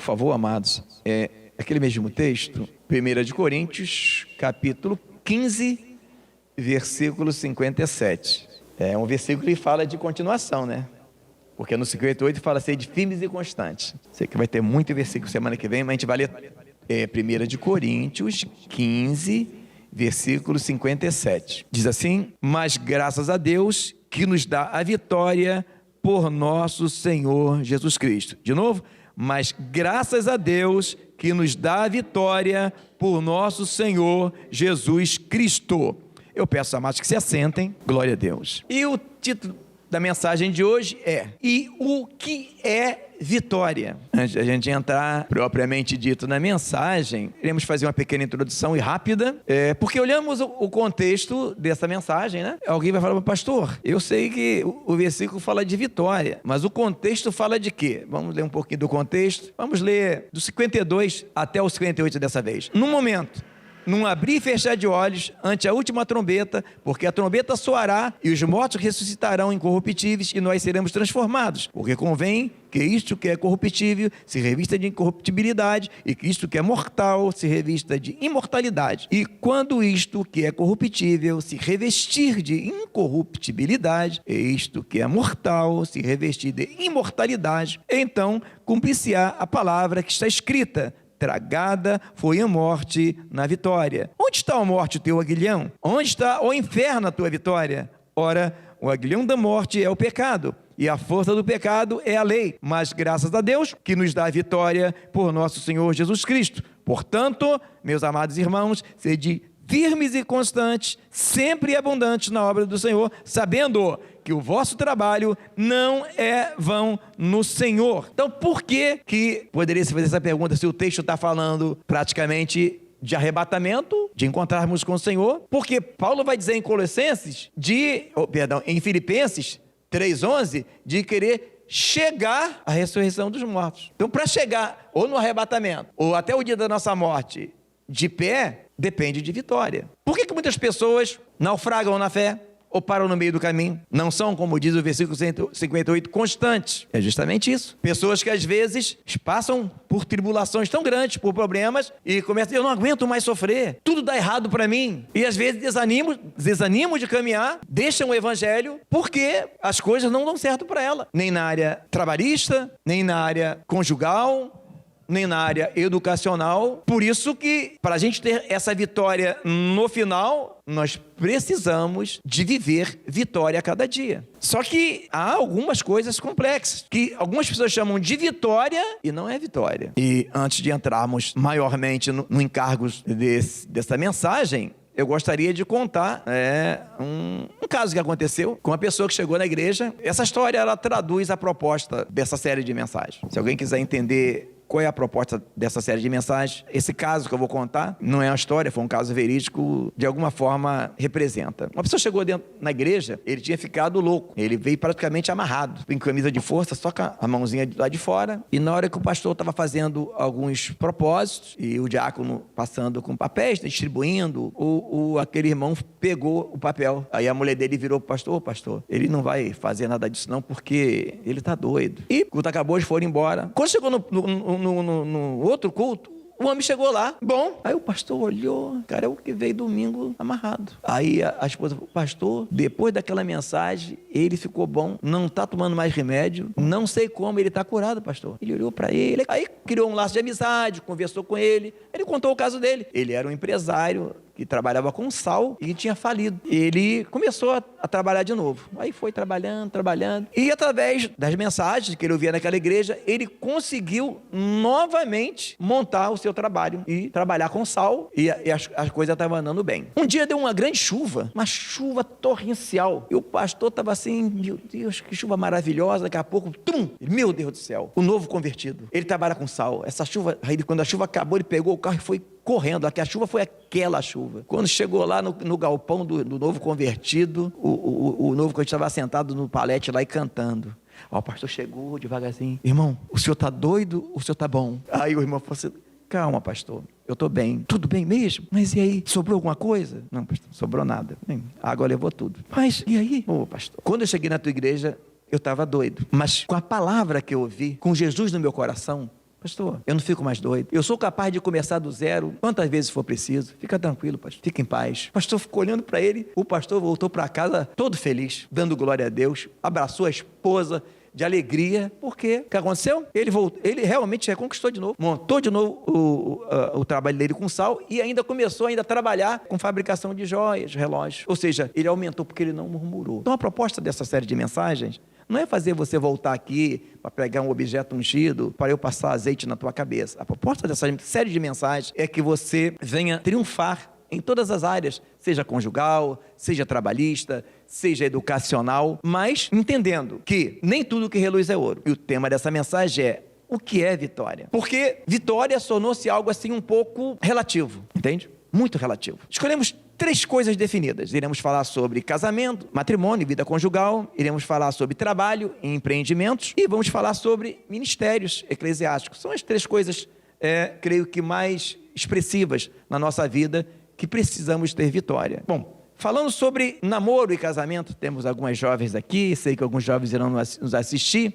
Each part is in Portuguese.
Por favor, amados, aquele mesmo texto, 1 de Coríntios, capítulo 15, versículo 57. É um versículo que fala de continuação, né? Porque no 58 fala ser de firmes e constantes. Sei que vai ter muito versículo semana que vem, mas a gente vai ler 1 de Coríntios 15, versículo 57. Diz assim: mas graças a Deus que nos dá a vitória por nosso Senhor Jesus Cristo. De novo, mas graças a Deus que nos dá a vitória por nosso Senhor Jesus Cristo. Eu peço, amados, que se assentem. Glória a Deus. E o título da mensagem de hoje é: e o que é vitória? Antes da gente entrar propriamente dito na mensagem, iremos fazer uma pequena introdução e rápida, porque olhamos o contexto dessa mensagem, né? Alguém vai falar: pastor, eu sei que o versículo fala de vitória, mas o contexto fala de quê? Vamos ler um pouquinho do contexto. Vamos ler do 52 até o 58 dessa vez. No momento, num abrir e fechar de olhos, ante a última trombeta, porque a trombeta soará e os mortos ressuscitarão incorruptíveis e nós seremos transformados, porque convém que isto que é corruptível se revista de incorruptibilidade e que isto que é mortal se revista de imortalidade. E quando isto que é corruptível se revestir de incorruptibilidade e isto que é mortal se revestir de imortalidade, então cumprir-se-á a palavra que está escrita: tragada foi a morte na vitória. Onde está a morte, o teu aguilhão? Onde está o inferno, a tua vitória? Ora, o aguilhão da morte é o pecado, e a força do pecado é a lei. Mas graças a Deus que nos dá a vitória por nosso Senhor Jesus Cristo. Portanto, meus amados irmãos, sede firmes e constantes, sempre abundantes na obra do Senhor, sabendo que o vosso trabalho não é vão no Senhor. Então, por que poderia se fazer essa pergunta se o texto está falando praticamente de arrebatamento, de encontrarmos com o Senhor? Porque Paulo vai dizer em Filipenses 3:11, de querer chegar à ressurreição dos mortos. Então, para chegar ou no arrebatamento, ou até o dia da nossa morte, de pé, depende de vitória. Por que muitas pessoas naufragam na fé ou param no meio do caminho? Não são, como diz o versículo 58, constantes. É justamente isso. Pessoas que às vezes passam por tribulações tão grandes, por problemas, e começam: eu não aguento mais sofrer, tudo dá errado para mim. E às vezes desanimam de caminhar, deixam o evangelho, porque as coisas não dão certo para ela. Nem na área trabalhista, nem na área conjugal, nem na área educacional. Por isso que, para a gente ter essa vitória no final, nós precisamos de viver vitória a cada dia. Só que há algumas coisas complexas, que algumas pessoas chamam de vitória e não é vitória. E antes de entrarmos maiormente no encargo dessa mensagem, eu gostaria de contar um caso que aconteceu com uma pessoa que chegou na igreja. Essa história, ela traduz a proposta dessa série de mensagens. Se alguém quiser entender qual é a proposta dessa série de mensagens, esse caso que eu vou contar não é uma história, foi um caso verídico, de alguma forma representa. Uma pessoa chegou na igreja, ele tinha ficado louco, ele veio praticamente amarrado, em camisa de força, só com a mãozinha lá de fora, e na hora que o pastor estava fazendo alguns propósitos, e o diácono passando com papéis, distribuindo, aquele irmão pegou o papel. Aí a mulher dele virou para o pastor, ele não vai fazer nada disso não, porque ele está doido. E o culto acabou, eles foram embora. Quando chegou no outro culto, o homem chegou lá, bom. Aí o pastor olhou, cara, é o que veio domingo amarrado. Aí a esposa falou: pastor, depois daquela mensagem, ele ficou bom, não está tomando mais remédio, não sei como, ele está curado, pastor. Ele olhou para ele, aí criou um laço de amizade, conversou com ele, ele contou o caso dele. Ele era um empresário que trabalhava com sal e tinha falido. Ele começou a trabalhar de novo. Aí foi trabalhando. E através das mensagens que ele ouvia naquela igreja, ele conseguiu novamente montar o seu trabalho e trabalhar com sal. E as coisas estavam andando bem. Um dia deu uma grande chuva, uma chuva torrencial. E o pastor estava assim: meu Deus, que chuva maravilhosa. Daqui a pouco, meu Deus do céu, o novo convertido. Ele trabalha com sal. Essa chuva, aí quando a chuva acabou, ele pegou o carro e foi correndo. A chuva foi aquela chuva. Quando chegou lá no galpão do novo convertido, o novo convertido estava sentado no palete lá e cantando. O pastor chegou devagarzinho: irmão, o senhor está doido? O senhor está bom? Aí o irmão falou assim: calma, pastor, eu estou bem. Tudo bem mesmo? Mas e aí, sobrou alguma coisa? Não, pastor, sobrou nada. A água levou tudo. Mas e aí? Pastor, quando eu cheguei na tua igreja, eu estava doido, mas com a palavra que eu ouvi, com Jesus no meu coração, Pastor, eu não fico mais doido. Eu sou capaz de começar do zero quantas vezes for preciso. Fica tranquilo, pastor. Fica em paz. O pastor ficou olhando para ele. O pastor voltou para casa todo feliz, dando glória a Deus. Abraçou a esposa de alegria. Por quê? O que aconteceu? Ele realmente reconquistou de novo. Montou de novo o trabalho dele com sal e ainda começou a trabalhar com fabricação de joias, relógios. Ou seja, ele aumentou porque ele não murmurou. Então a proposta dessa série de mensagens não é fazer você voltar aqui para pegar um objeto ungido, para eu passar azeite na tua cabeça. A proposta dessa série de mensagens é que você venha triunfar em todas as áreas, seja conjugal, seja trabalhista, seja educacional, mas entendendo que nem tudo que reluz é ouro. E o tema dessa mensagem é: o que é vitória? Porque vitória tornou-se algo assim um pouco relativo, entende? Muito relativo. Escolhemos 3 coisas definidas. Iremos falar sobre casamento, matrimônio, vida conjugal. Iremos falar sobre trabalho e empreendimentos. E vamos falar sobre ministérios eclesiásticos. São as 3 coisas, creio que mais expressivas na nossa vida, que precisamos ter vitória. Bom, falando sobre namoro e casamento, temos algumas jovens aqui, sei que alguns jovens irão nos assistir.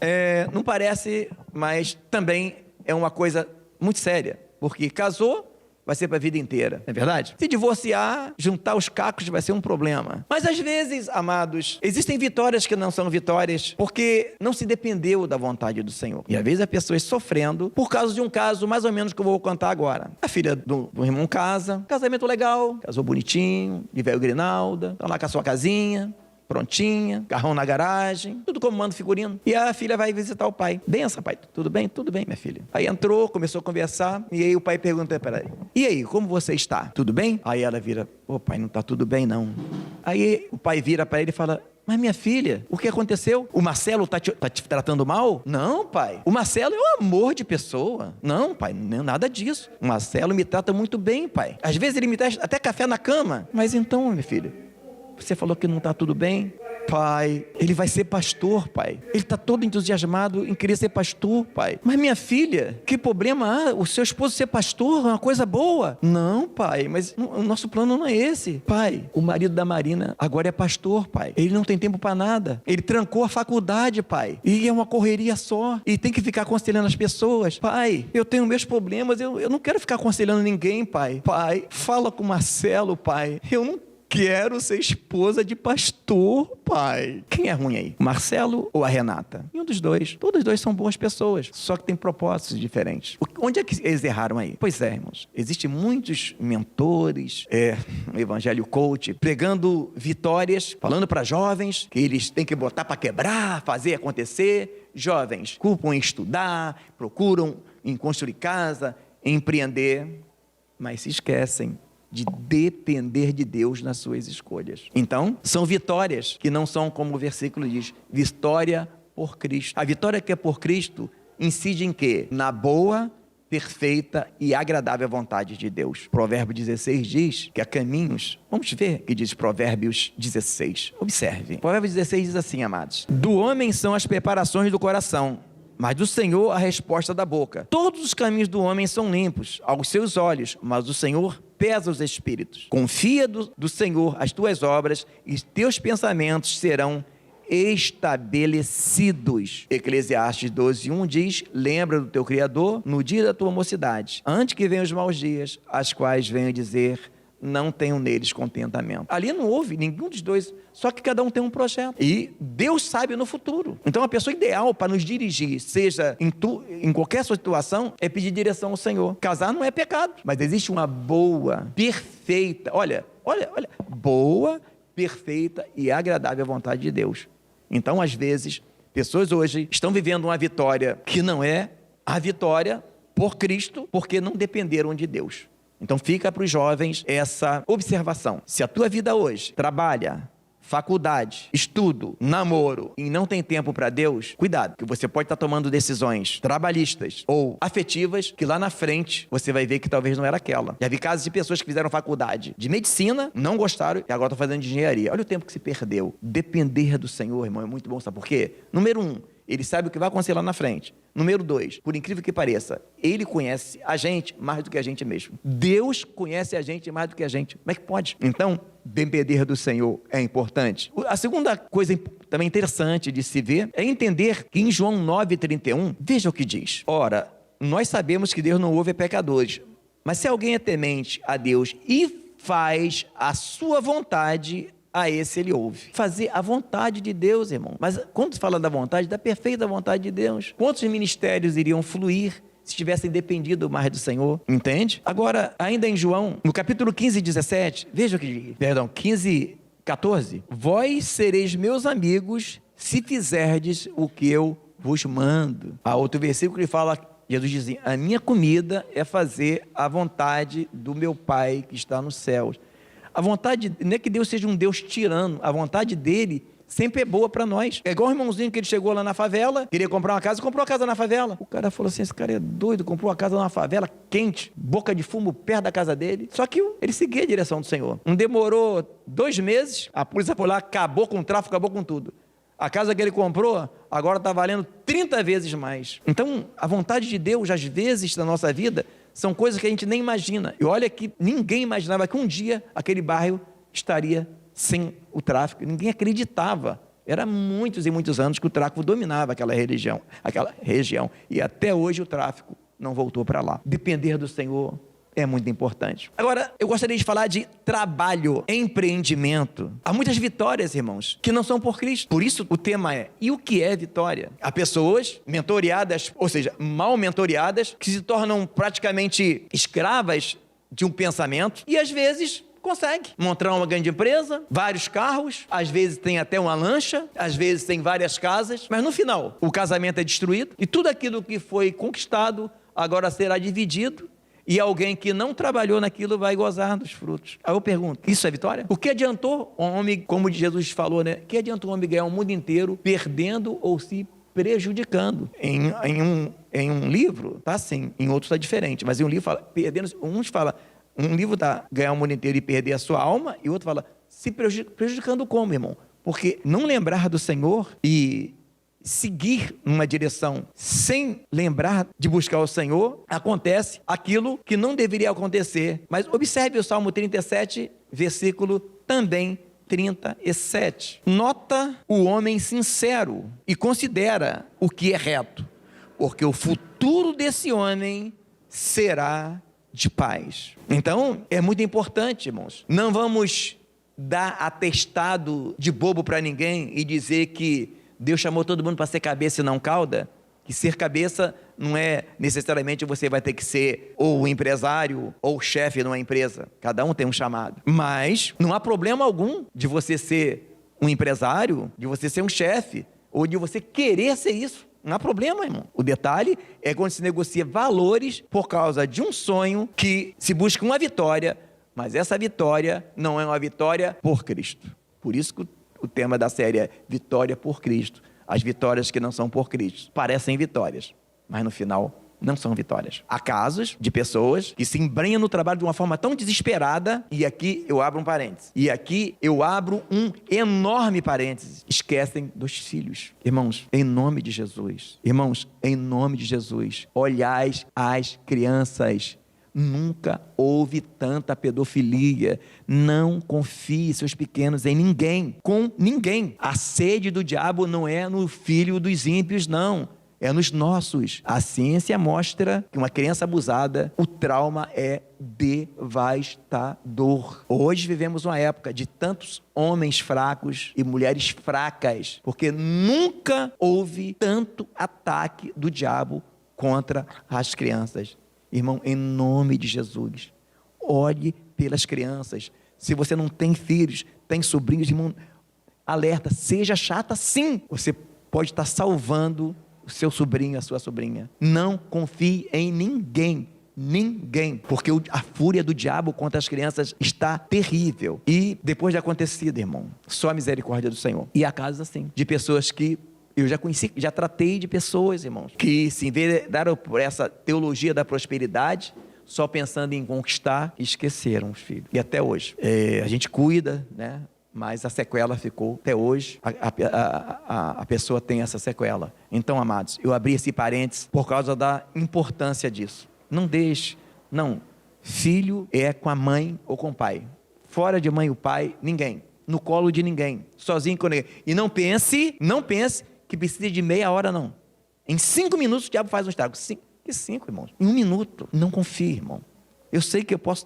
Não parece, mas também é uma coisa muito séria, porque casou, vai ser para a vida inteira, não é verdade? Se divorciar, juntar os cacos vai ser um problema. Mas às vezes, amados, existem vitórias que não são vitórias porque não se dependeu da vontade do Senhor. E às vezes a pessoa está sofrendo por causa de um caso mais ou menos que eu vou contar agora. A filha do irmão casa, casamento legal, casou bonitinho, de velho grinalda, está lá com a sua casinha, prontinha, carrão na garagem, tudo como manda o figurino. E a filha vai visitar o pai. Benção, pai. Tudo bem? Tudo bem, minha filha. Aí entrou, começou a conversar, e aí o pai pergunta para ela: e aí, como você está? Tudo bem? Aí ela vira: ô pai, não está tudo bem não. Aí o pai vira para ele e fala: mas minha filha, o que aconteceu? O Marcelo está te tratando mal? Não, pai. O Marcelo é um amor de pessoa. Não, pai, não é nada disso. O Marcelo me trata muito bem, pai. Às vezes ele me traz até café na cama. Mas então, minha filha, você falou que não está tudo bem? Pai, ele vai ser pastor, pai. Ele está todo entusiasmado em querer ser pastor, pai. Mas minha filha, que problema há? O seu esposo ser pastor é uma coisa boa? Não, pai, mas o nosso plano não é esse. Pai, o marido da Marina agora é pastor, pai. Ele não tem tempo para nada. Ele trancou a faculdade, pai. E é uma correria só. E tem que ficar aconselhando as pessoas. Pai, eu tenho meus problemas, eu não quero ficar aconselhando ninguém, pai. Pai, fala com o Marcelo, pai. Eu não quero ser esposa de pastor, pai. Quem é ruim aí? O Marcelo ou a Renata? Nenhum dos dois. Todos os dois são boas pessoas, só que têm propósitos diferentes. Onde é que eles erraram aí? Pois é, irmãos. Existem muitos mentores, evangelho coach, pregando vitórias, falando para jovens que eles têm que botar para quebrar, fazer acontecer. Jovens culpam em estudar, procuram em construir casa, em empreender, mas se esquecem de depender de Deus nas suas escolhas. Então, são vitórias que não são como o versículo diz, vitória por Cristo. A vitória que é por Cristo incide em quê? Na boa, perfeita e agradável vontade de Deus. Provérbio 16 diz que há caminhos. Vamos ver o que diz Provérbios 16. Observe. Provérbios 16 diz assim, amados: do homem são as preparações do coração, mas do Senhor a resposta da boca. Todos os caminhos do homem são limpos aos seus olhos, mas o Senhor pesa os espíritos. Confia do Senhor as tuas obras e teus pensamentos serão estabelecidos. Eclesiastes 12:1 diz: lembra do teu Criador no dia da tua mocidade, antes que venham os maus dias, as quais venham dizer: não tenho neles contentamento. Ali não houve nenhum dos dois, só que cada um tem um projeto. E Deus sabe no futuro. Então a pessoa ideal para nos dirigir, seja em qualquer situação, é pedir direção ao Senhor. Casar não é pecado, mas existe uma boa, perfeita, olha, boa, perfeita e agradável vontade de Deus. Então, às vezes, pessoas hoje estão vivendo uma vitória que não é a vitória por Cristo, porque não dependeram de Deus. Então fica para os jovens essa observação. Se a tua vida hoje trabalha, faculdade, estudo, namoro e não tem tempo para Deus, cuidado, que você pode estar tomando decisões trabalhistas ou afetivas que lá na frente você vai ver que talvez não era aquela. Já vi casos de pessoas que fizeram faculdade de medicina, não gostaram e agora estão fazendo de engenharia. Olha o tempo que se perdeu. Depender do Senhor, irmão, é muito bom. Sabe por quê? Número 1, Ele sabe o que vai acontecer lá na frente. Número 2, por incrível que pareça, Ele conhece a gente mais do que a gente mesmo. Deus conhece a gente mais do que a gente. Como é que pode? Então, depender do Senhor é importante. A segunda coisa também interessante de se ver é entender que em João 9:31, veja o que diz. Ora, nós sabemos que Deus não ouve pecadores, mas se alguém é temente a Deus e faz a sua vontade, a esse ele ouve. Fazer a vontade de Deus, irmão. Mas quando se fala da vontade, da perfeita vontade de Deus, quantos ministérios iriam fluir se tivessem dependido mais do Senhor? Entende? Agora, ainda em João, no capítulo 15, 17, veja o que diz, 15, 14. Vós sereis meus amigos se fizerdes o que eu vos mando. Há outro versículo que fala, Jesus diz, a minha comida é fazer a vontade do meu Pai que está nos céus. A vontade, não é que Deus seja um Deus tirano, a vontade dele sempre é boa para nós. É igual o irmãozinho que ele chegou lá na favela, queria comprar uma casa, comprou a casa na favela. O cara falou assim, esse cara é doido, comprou uma casa na favela, quente, boca de fumo perto da casa dele. Só que ele seguia a direção do Senhor. Não demorou 2 meses, a polícia foi lá, acabou com o tráfico, acabou com tudo. A casa que ele comprou, agora está valendo 30 vezes mais. Então, a vontade de Deus, às vezes, na nossa vida, são coisas que a gente nem imagina. E olha que ninguém imaginava que um dia aquele bairro estaria sem o tráfico. Ninguém acreditava. Era muitos e muitos anos que o tráfico dominava aquela região. E até hoje o tráfico não voltou para lá. Depender do Senhor é muito importante. Agora, eu gostaria de falar de trabalho, empreendimento. Há muitas vitórias, irmãos, que não são por Cristo. Por isso, o tema é, e o que é vitória? Há pessoas mentoriadas, ou seja, mal mentoriadas, que se tornam praticamente escravas de um pensamento e, às vezes, consegue montar uma grande empresa, vários carros, às vezes tem até uma lancha, às vezes tem várias casas, mas no final, o casamento é destruído e tudo aquilo que foi conquistado agora será dividido. E alguém que não trabalhou naquilo vai gozar dos frutos. Aí eu pergunto, isso é vitória? O que adiantou um homem, como Jesus falou, né? O que adiantou um homem ganhar o mundo inteiro perdendo ou se prejudicando? Em um livro, tá assim, em outros está diferente, mas em um livro fala, um livro tá ganhar o mundo inteiro e perder a sua alma, e outro fala, se prejudicando como, irmão? Porque não lembrar do Senhor e seguir numa direção sem lembrar de buscar o Senhor, acontece aquilo que não deveria acontecer. Mas observe o Salmo 37, versículo também 37. Nota o homem sincero e considera o que é reto, porque o futuro desse homem será de paz. Então, é muito importante, irmãos. Não vamos dar atestado de bobo para ninguém e dizer que Deus chamou todo mundo para ser cabeça e não cauda, que ser cabeça não é necessariamente você vai ter que ser ou o empresário ou o chefe numa empresa. Cada um tem um chamado. Mas não há problema algum de você ser um empresário, de você ser um chefe, ou de você querer ser isso. Não há problema, irmão. O detalhe é quando se negocia valores por causa de um sonho que se busca uma vitória, mas essa vitória não é uma vitória por Cristo. Por isso que o tema da série é Vitória por Cristo. As vitórias que não são por Cristo parecem vitórias, mas no final não são vitórias. Há casos de pessoas que se embrenham no trabalho de uma forma tão desesperada, e aqui eu abro um parênteses, e aqui eu abro um enorme parênteses, esquecem dos filhos. Irmãos, em nome de Jesus, olhais as crianças. Nunca houve tanta pedofilia. Não confie seus pequenos em ninguém, com ninguém. A sede do diabo não é no filho dos ímpios, não. É nos nossos. A ciência mostra que uma criança abusada, o trauma é devastador. Hoje vivemos uma época de tantos homens fracos e mulheres fracas, porque nunca houve tanto ataque do diabo contra as crianças. Irmão, em nome de Jesus, olhe pelas crianças. Se você não tem filhos, tem sobrinhos, irmão, alerta, seja chata sim. Você pode estar salvando o seu sobrinho, a sua sobrinha. Não confie em ninguém, porque a fúria do diabo contra as crianças está terrível. E depois de acontecido, irmão, só a misericórdia do Senhor. E há casos assim, de pessoas que eu já conheci, já tratei de pessoas, irmãos, que se enveredaram por essa teologia da prosperidade, só pensando em conquistar, e esqueceram os filhos. E até hoje, a gente cuida, né? Mas a sequela ficou até hoje, a pessoa tem essa sequela. Então, amados, eu abri esse parênteses por causa da importância disso. Não deixe, não, filho é com a mãe ou com o pai. Fora de mãe e o pai, ninguém. No colo de ninguém, sozinho com ninguém. E não pense que precisa de meia hora, não. Em 5 minutos o diabo faz um estrago. Que 5, irmãos? Em 1 minuto. Não confie, irmão. Eu sei que eu posso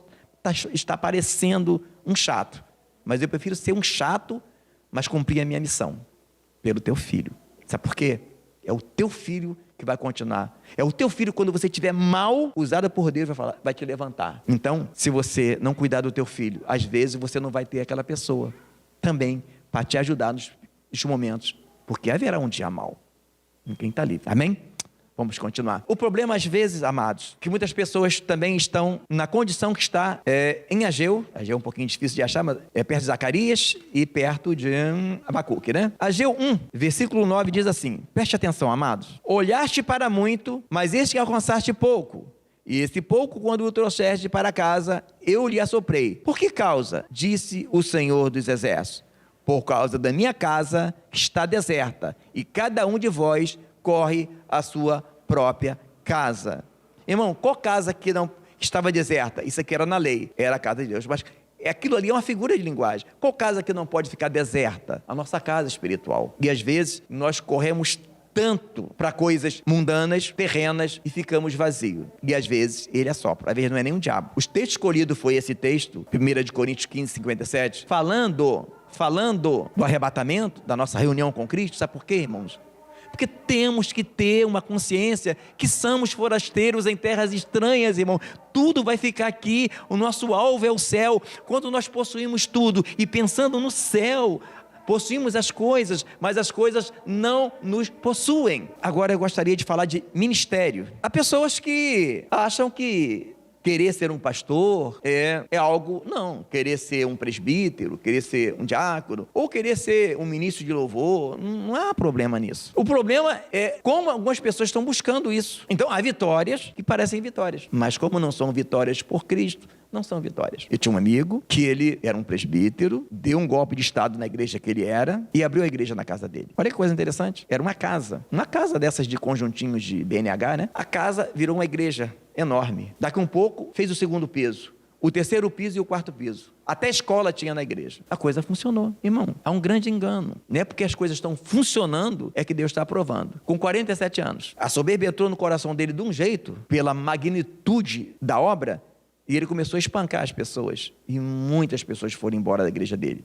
estar parecendo um chato, mas eu prefiro ser um chato, mas cumprir a minha missão pelo teu filho. Sabe por quê? É o teu filho que vai continuar. É o teu filho, quando você estiver mal usado por Deus, vai te levantar. Então, se você não cuidar do teu filho, às vezes você não vai ter aquela pessoa também para te ajudar nos momentos, porque haverá um dia mal em quem está livre. Amém? Vamos continuar. O problema, às vezes, amados, que muitas pessoas também estão na condição que está em Ageu. Ageu é um pouquinho difícil de achar, mas é perto de Zacarias e perto de Abacuque, né? Ageu 1, versículo 9 diz assim, preste atenção, amados. Olhaste para muito, mas este que alcançaste pouco. E esse pouco, quando o trouxeste para casa, eu lhe assoprei. Por que causa? Disse o Senhor dos Exércitos. Por causa da minha casa que está deserta, e cada um de vós corre a sua própria casa. Irmão, qual casa que não estava deserta? Isso aqui era na lei, era a casa de Deus, mas aquilo ali é uma figura de linguagem. Qual casa que não pode ficar deserta? A nossa casa espiritual. E às vezes nós corremos tanto para coisas mundanas, terrenas, e ficamos vazios. E às vezes ele assopra, às vezes não é nem um diabo. O texto escolhido foi esse texto, 1 de Coríntios 15, 57, falando do arrebatamento, da nossa reunião com Cristo. Sabe por quê, irmãos? Porque temos que ter uma consciência que somos forasteiros em terras estranhas, irmão. Tudo vai ficar aqui, o nosso alvo é o céu. Quando nós possuímos tudo e pensando no céu, possuímos as coisas, mas as coisas não nos possuem. Agora eu gostaria de falar de ministério. Há pessoas que acham que querer ser um pastor é algo, não, querer ser um presbítero, querer ser um diácono, ou querer ser um ministro de louvor, não há problema nisso. O problema é como algumas pessoas estão buscando isso. Então, há vitórias que parecem vitórias, mas como não são vitórias por Cristo, não são vitórias. Eu tinha um amigo que ele era um presbítero, deu um golpe de estado na igreja que ele era e abriu a igreja na casa dele. Olha que coisa interessante. Era uma casa dessas de conjuntinhos de BNH, né? A casa virou uma igreja enorme. Daqui um pouco, fez o 2º piso, o 3º piso e o 4º piso. Até escola tinha na igreja. A coisa funcionou. Irmão, há um grande engano. Não é porque as coisas estão funcionando é que Deus está aprovando. Com 47 anos, a soberba entrou no coração dele de um jeito, pela magnitude da obra, e ele começou a espancar as pessoas. E muitas pessoas foram embora da igreja dele.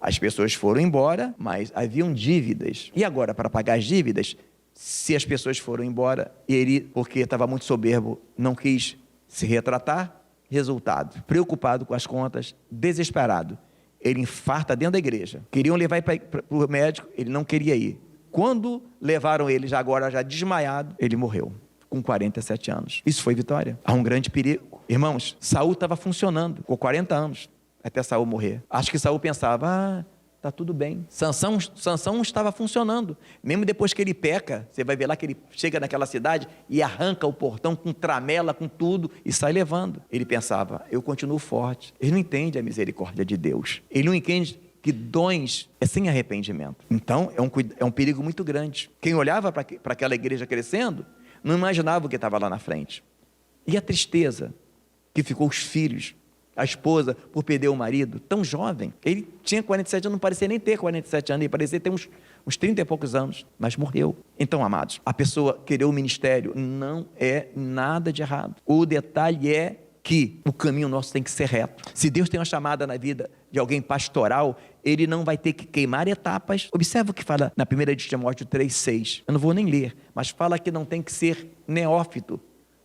As pessoas foram embora, mas haviam dívidas. E agora, para pagar as dívidas, se as pessoas foram embora, ele, porque estava muito soberbo, não quis se retratar, resultado, preocupado com as contas, desesperado, ele infarta dentro da igreja. Queriam levar para o médico, ele não queria ir. Quando levaram ele, já desmaiado, ele morreu, com 47 anos. Isso foi vitória. Há um grande perigo. Irmãos, Saul estava funcionando, com 40 anos, até Saul morrer. Acho que Saul pensava, está tudo bem. Sansão estava funcionando. Mesmo depois que ele peca, você vai ver lá que ele chega naquela cidade e arranca o portão com tramela, com tudo, e sai levando. Ele pensava, eu continuo forte. Ele não entende a misericórdia de Deus. Ele não entende que dons é sem arrependimento. Então, é um perigo muito grande. Quem olhava para aquela igreja crescendo, não imaginava o que estava lá na frente. E a tristeza que ficou os filhos, a esposa, por perder o marido, tão jovem. Ele tinha 47 anos, não parecia nem ter 47 anos, ele parecia ter uns 30 e poucos anos, mas morreu. Então, amados, a pessoa querer o ministério não é nada de errado. O detalhe é que o caminho nosso tem que ser reto. Se Deus tem uma chamada na vida de alguém pastoral, ele não vai ter que queimar etapas. Observa o que fala na 1 de Timóteo 3,6. Eu não vou nem ler, mas fala que não tem que ser neófito,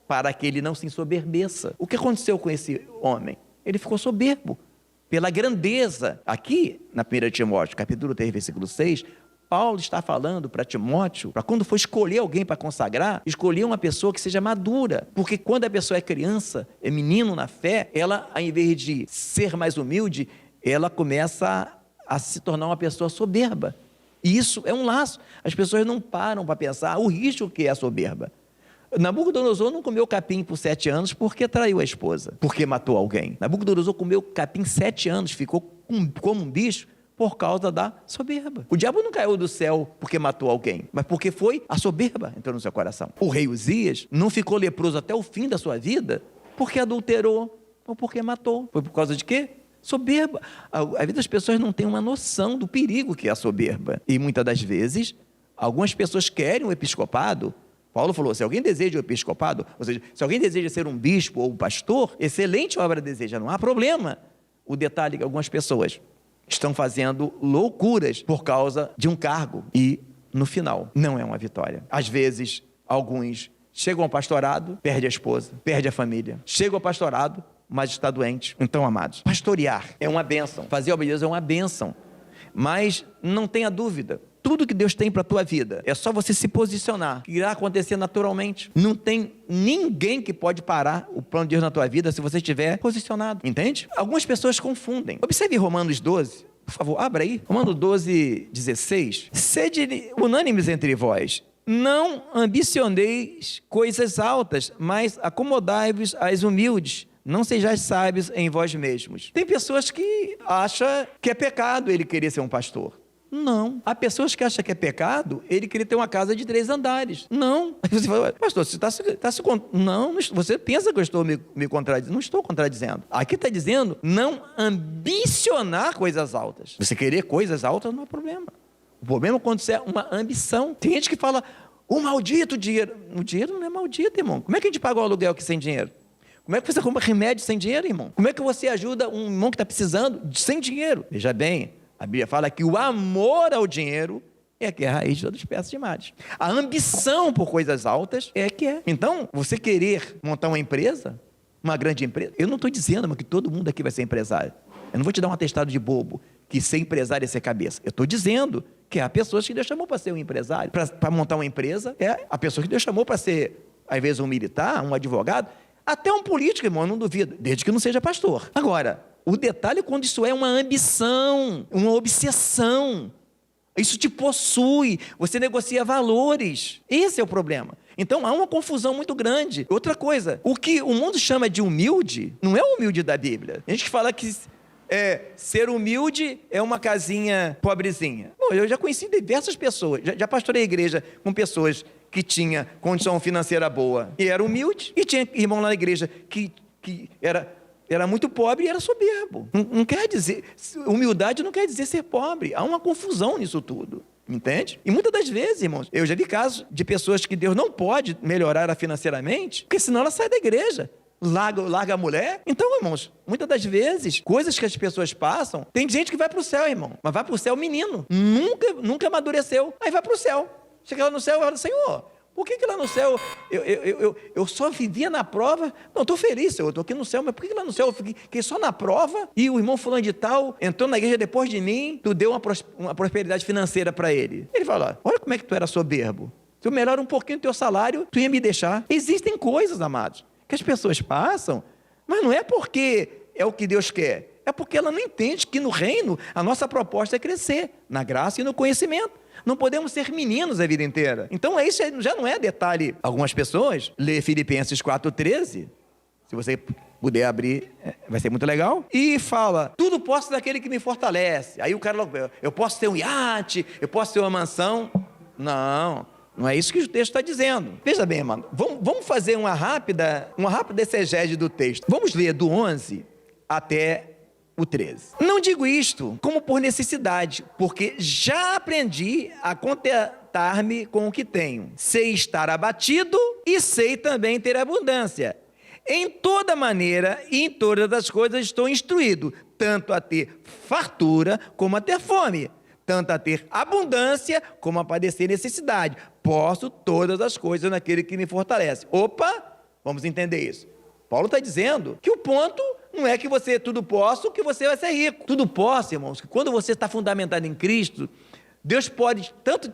para que ele não se ensoberbeça. O que aconteceu com esse homem? Ele ficou soberbo pela grandeza. Aqui, na 1 Timóteo, capítulo 3, versículo 6, Paulo está falando para Timóteo, para quando for escolher alguém para consagrar, escolher uma pessoa que seja madura. Porque quando a pessoa é criança, é menino na fé, ela, ao invés de ser mais humilde, ela começa a se tornar uma pessoa soberba. E isso é um laço. As pessoas não param para pensar o risco que é a soberba. Nabucodonosor não comeu capim por 7 anos porque traiu a esposa, porque matou alguém. Nabucodonosor comeu capim 7 anos, ficou como um bicho por causa da soberba. O diabo não caiu do céu porque matou alguém, mas porque foi a soberba entrou no seu coração. O rei Uzias não ficou leproso até o fim da sua vida porque adulterou ou porque matou. Foi por causa de quê? Soberba. A vida das pessoas não tem uma noção do perigo que é a soberba. E muitas das vezes, algumas pessoas querem o episcopado Paulo falou, se alguém deseja o episcopado, ou seja, se alguém deseja ser um bispo ou um pastor, excelente obra deseja, não há problema. O detalhe é que algumas pessoas estão fazendo loucuras por causa de um cargo e, no final, não é uma vitória. Às vezes, alguns chegam ao pastorado, perde a esposa, perde a família. Chegam ao pastorado, mas está doente. Então, amados, pastorear é uma bênção. Fazer a obediência é uma bênção. Mas não tenha dúvida, tudo que Deus tem para a tua vida, é só você se posicionar, que irá acontecer naturalmente. Não tem ninguém que pode parar o plano de Deus na tua vida se você estiver posicionado, entende? Algumas pessoas confundem. Observe Romanos 12, por favor, abra aí. Romanos 12, 16. Sede unânimes entre vós, não ambicioneis coisas altas, mas acomodai-vos às humildes. Não sejais sábios em vós mesmos. Tem pessoas que acham que é pecado ele querer ser um pastor. Não. Há pessoas que acham que é pecado ele querer ter uma casa de 3 andares. Não. Aí você fala, pastor, você está se... Não, você pensa que eu estou me contradizendo. Não estou contradizendo. Aqui está dizendo não ambicionar coisas altas. Você querer coisas altas não é problema. O problema é quando isso é uma ambição. Tem gente que fala, o maldito dinheiro. O dinheiro não é maldito, irmão. Como é que a gente paga um aluguel aqui sem dinheiro? Como é que você compra remédio sem dinheiro, irmão? Como é que você ajuda um irmão que está precisando sem dinheiro? Veja bem, a Bíblia fala que o amor ao dinheiro é que é a raiz de todas as espécies de males. A ambição por coisas altas é que é. Então, você querer montar uma empresa, uma grande empresa, eu não estou dizendo que todo mundo aqui vai ser empresário. Eu não vou te dar um atestado de bobo, que ser empresário é ser cabeça. Eu estou dizendo que há pessoas que Deus chamou para ser um empresário, para montar uma empresa, é a pessoa que Deus chamou para ser, às vezes, um militar, um advogado, até um político, irmão, eu não duvido, desde que não seja pastor. Agora, o detalhe é quando isso é uma ambição, uma obsessão. Isso te possui, você negocia valores. Esse é o problema. Então, há uma confusão muito grande. Outra coisa, o que o mundo chama de humilde, não é o humilde da Bíblia. A gente que fala que ser humilde é uma casinha pobrezinha. Bom, eu já conheci diversas pessoas, já pastorei a igreja com pessoas que tinha condição financeira boa e era humilde, e tinha irmão lá na igreja que era muito pobre e era soberbo. Não quer dizer, humildade não quer dizer ser pobre. Há uma confusão nisso tudo, entende? E muitas das vezes, irmãos, eu já vi casos de pessoas que Deus não pode melhorar financeiramente, porque senão ela sai da igreja. Larga a mulher. Então, irmãos, muitas das vezes, coisas que as pessoas passam, tem gente que vai para o céu, irmão, mas vai para o céu menino, nunca amadureceu, aí vai para o céu. Chega lá no céu e fala, Senhor, por que lá no céu eu só vivia na prova? Não, estou feliz, Senhor, estou aqui no céu, mas por que lá no céu eu fiquei só na prova e o irmão fulano de tal entrou na igreja depois de mim, tu deu uma prosperidade financeira para ele? Ele fala, olha como é que tu era soberbo. Se eu melhor um pouquinho o teu salário, tu ia me deixar. Existem coisas, amados, que as pessoas passam, mas não é porque é o que Deus quer, é porque ela não entende que no reino a nossa proposta é crescer, na graça e no conhecimento. Não podemos ser meninos a vida inteira. Então isso já não é detalhe. Algumas pessoas, lê Filipenses 4,13, se você puder abrir, vai ser muito legal, e fala, tudo posso daquele que me fortalece. Aí o cara, eu posso ter um iate, eu posso ter uma mansão. Não é isso que o texto está dizendo. Veja bem, irmão, vamos fazer uma rápida exegese do texto. Vamos ler do 11 até o 13. Não digo isto como por necessidade, porque já aprendi a contentar-me com o que tenho. Sei estar abatido e sei também ter abundância. Em toda maneira e em todas as coisas estou instruído, tanto a ter fartura como a ter fome, tanto a ter abundância como a padecer necessidade. Posso todas as coisas naquele que me fortalece. Opa, vamos entender isso. Paulo está dizendo que o ponto não é que você tudo posso, que você vai ser rico. Tudo posso, irmãos, que quando você está fundamentado em Cristo, Deus pode tanto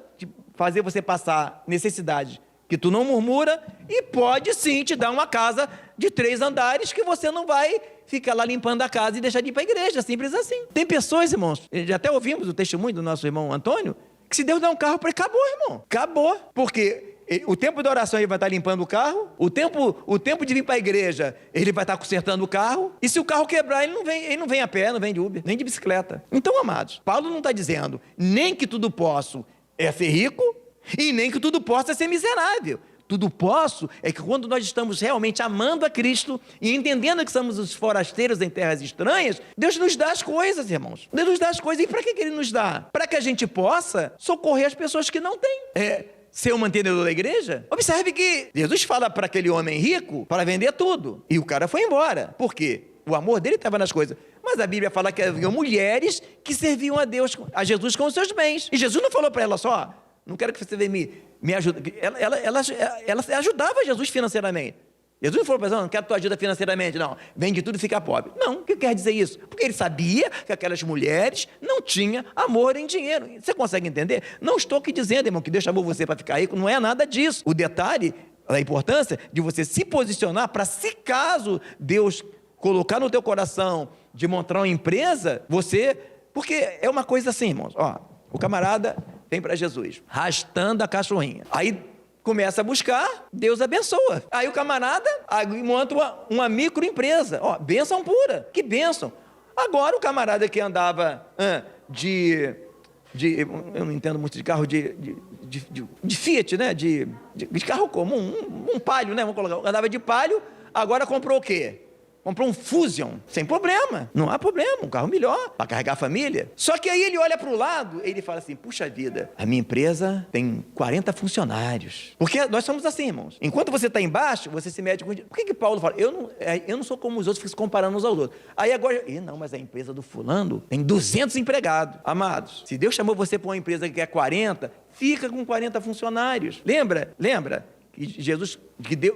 fazer você passar necessidade que tu não murmura, e pode sim te dar uma casa de 3 andares que você não vai ficar lá limpando a casa e deixar de ir para a igreja, simples assim. Tem pessoas, irmãos, já até ouvimos o testemunho do nosso irmão Antônio, que se Deus der um carro para ele, acabou, irmão. Acabou. Porque o tempo da oração ele vai estar limpando o carro, o tempo de vir para a igreja ele vai estar consertando o carro, e se o carro quebrar, ele não vem a pé, não vem de Uber, nem de bicicleta. Então, amados, Paulo não está dizendo nem que tudo posso é ser rico, e nem que tudo posso é ser miserável. Tudo posso é que quando nós estamos realmente amando a Cristo e entendendo que somos os forasteiros em terras estranhas, Deus nos dá as coisas, irmãos. Deus nos dá as coisas. E para que Ele nos dá? Para que a gente possa socorrer as pessoas que não têm. ser o mantenedor da igreja? Observe que Jesus fala para aquele homem rico para vender tudo. E o cara foi embora. Por quê? O amor dele estava nas coisas. Mas a Bíblia fala que havia mulheres que serviam a Jesus com os seus bens. E Jesus não falou para ela só, não quero que você venha me ajude. Ela ajudava Jesus financeiramente. Jesus não falou para ela, não quero tua ajuda financeiramente, não. Vende tudo e fica pobre. Não, o que quer dizer isso? Porque ele sabia que aquelas mulheres não tinham amor em dinheiro. Você consegue entender? Não estou aqui dizendo, irmão, que Deus chamou você para ficar rico, não é nada disso. O detalhe, a importância de você se posicionar para, se caso Deus colocar no teu coração de montar uma empresa, porque é uma coisa assim, irmãos, o camarada vem para Jesus, arrastando a cachorrinha, aí começa a buscar, Deus abençoa, aí o camarada monta uma microempresa, bênção pura, que bênção. Agora o camarada que andava eu não entendo muito de carro, de Fiat, né, de carro comum, um Palio, né, vamos colocar, andava de Palio, agora comprou o quê? Comprou um Fusion, sem problema, não há problema, um carro melhor, para carregar a família. Só que aí ele olha para o lado, ele fala assim, puxa vida, a minha empresa tem 40 funcionários. Porque nós somos assim, irmãos. Enquanto você está embaixo, você se mede com... Por que Paulo fala? Eu não sou como os outros, fico se comparando uns aos outros. Aí agora, não, mas a empresa do fulano tem 200 empregados. Amados, se Deus chamou você para uma empresa que quer 40, fica com 40 funcionários. Lembra que Jesus,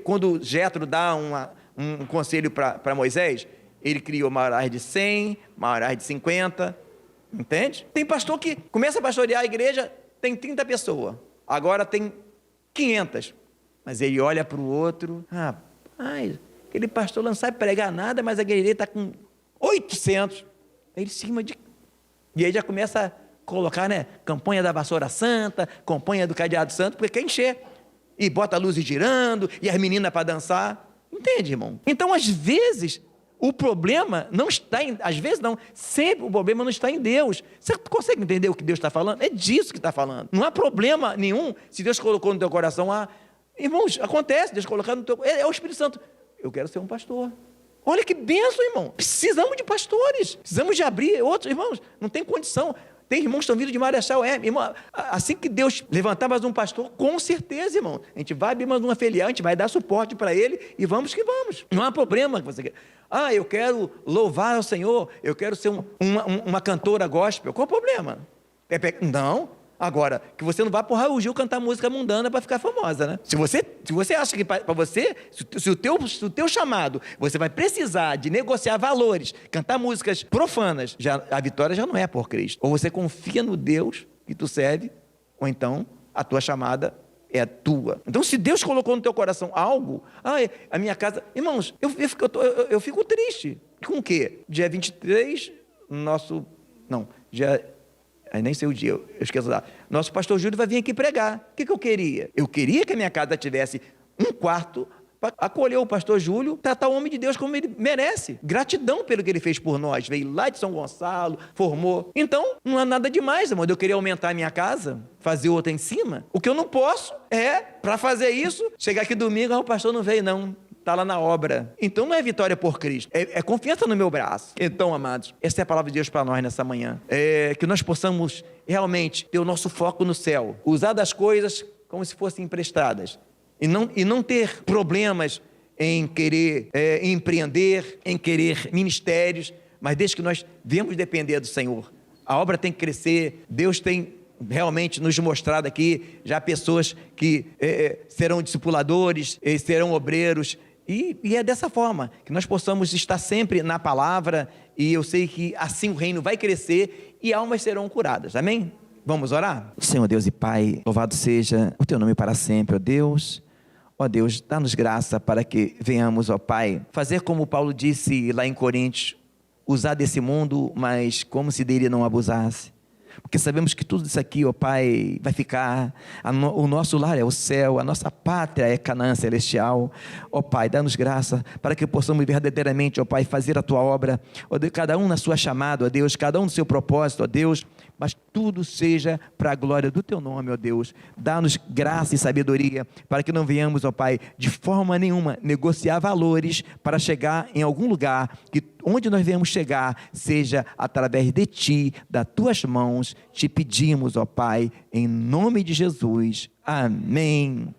quando Jétro dá um conselho para Moisés, ele criou maiorais de 100, maiorais de 50, entende? Tem pastor que começa a pastorear a igreja, tem 30 pessoas, agora tem 500, mas ele olha para o outro, rapaz, aquele pastor não sabe pregar nada, mas a igreja está com 800, ele cima de... E aí já começa a colocar, né, campanha da vassoura santa, campanha do cadeado santo, porque quer encher, e bota a luz girando, e as meninas para dançar. Entende, irmão? Então, às vezes, o problema não está sempre o problema não está em Deus. Você consegue entender o que Deus está falando? É disso que está falando. Não há problema nenhum se Deus colocou no teu coração, irmãos, acontece, Deus colocar no teu... É o Espírito Santo. Eu quero ser um pastor. Olha que bênção, irmão. Precisamos de pastores. Precisamos de abrir outros, irmãos. Não tem condição. Tem irmãos que estão vindo de Marechal Hermes. Irmão, assim que Deus levantar mais um pastor, com certeza, irmão, a gente vai abrir mais uma filial, a gente vai dar suporte para ele e vamos que vamos. Não há problema que você quer. Eu quero louvar ao Senhor, eu quero ser uma cantora gospel. Qual o problema? Não. Agora, que você não vá para o Raul Gil cantar música mundana para ficar famosa, né? Se você acha que para você, se o teu chamado, você vai precisar de negociar valores, cantar músicas profanas, a vitória já não é por Cristo. Ou você confia no Deus que tu serve, ou então a tua chamada é tua. Então, se Deus colocou no teu coração algo, a minha casa... Irmãos, eu fico triste. Com o quê? Dia 23, aí nem sei o dia, eu esqueço lá. Nosso pastor Júlio vai vir aqui pregar. O que eu queria? Eu queria que a minha casa tivesse um quarto para acolher o pastor Júlio, tratar o homem de Deus como ele merece. Gratidão pelo que ele fez por nós. Veio lá de São Gonçalo, formou. Então, não há nada demais, amor. Eu queria aumentar a minha casa, fazer outra em cima. O que eu não posso para fazer isso, chegar aqui domingo, o pastor não veio não. Está lá na obra. Então não é vitória por Cristo, é confiança no meu braço. Então, amados, essa é a palavra de Deus para nós nessa manhã. Que nós possamos realmente ter o nosso foco no céu, usar das coisas como se fossem emprestadas, e não ter problemas em querer empreender, em querer ministérios, mas desde que nós viemos depender do Senhor. A obra tem que crescer, Deus tem realmente nos mostrado aqui já pessoas que serão discipuladores, serão obreiros, e é dessa forma que nós possamos estar sempre na palavra, e eu sei que assim o reino vai crescer e almas serão curadas, amém? Vamos orar? Senhor Deus e Pai, louvado seja o Teu nome para sempre, ó Deus. Ó Deus, dá-nos graça para que venhamos, ó Pai, fazer como Paulo disse lá em Coríntios, usar desse mundo, mas como se dele não abusasse. Porque sabemos que tudo isso aqui, ó Pai, vai ficar, o nosso lar é o céu, a nossa pátria é Canaã celestial. Ó Pai, dá-nos graça para que possamos verdadeiramente, ó Pai, fazer a Tua obra, ó Deus, cada um na sua chamada, ó Deus, cada um no seu propósito, ó Deus, mas tudo seja para a glória do Teu nome, ó Deus. Dá-nos graça e sabedoria, para que não venhamos, ó Pai, de forma nenhuma negociar valores para chegar em algum lugar, que onde nós venhamos chegar, seja através de Ti, das Tuas mãos, te pedimos, ó Pai, em nome de Jesus. Amém.